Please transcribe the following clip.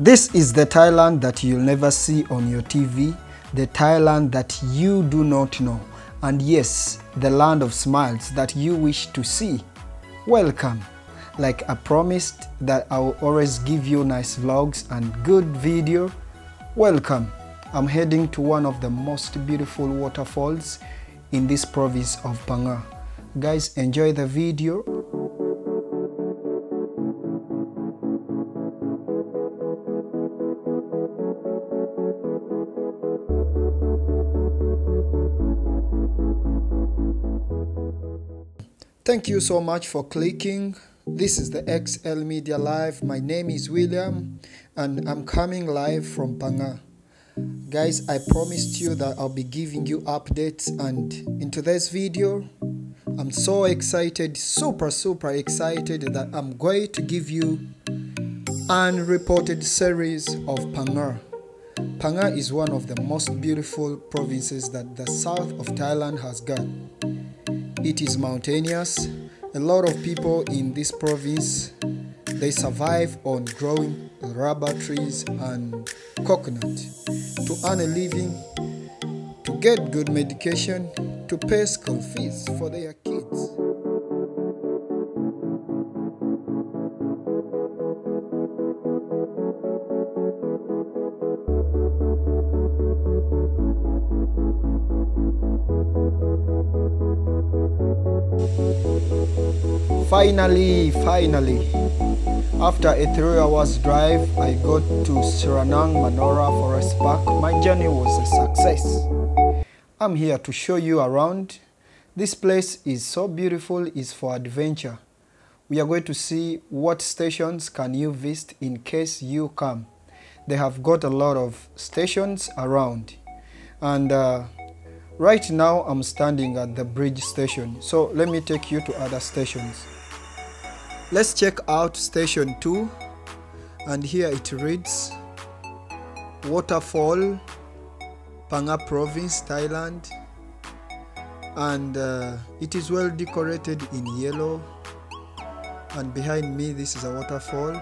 This is the Thailand that you'll never see on your TV, the Thailand that you do not know, and yes, the land of smiles that you wish to see. Welcome. Like I promised that I will always give you nice vlogs and good video. Welcome. I'm heading to one of the most beautiful waterfalls in this province of Phang Nga. Guys, enjoy the video. Thank you so much for clicking. This is the XXL Media Live. My name is William and I'm coming live from Phang Nga. Guys, I promised you that I'll be giving you updates, and in today's video I'm so excited, super excited that I'm going to give you unreported series of Phang Nga. Phang Nga is one of the most beautiful provinces that the south of Thailand has got. It is mountainous. A lot of people in this province, they survive on growing rubber trees and coconut to earn a living, to get good medication, to pay school fees for their kids. Finally, after a 3 hours drive, I got to Nang Manora Forest Park. My journey was a success. I'm here to show you around. This place is so beautiful, it's for adventure. We are going to see what stations can you visit in case you come. They have got a lot of stations around. And right now I'm standing at the bridge station. So let me take you to other stations. Let's check out station 2, and here it reads Waterfall, Phang Nga Province, Thailand, and it is well decorated in yellow, and behind me this is a waterfall.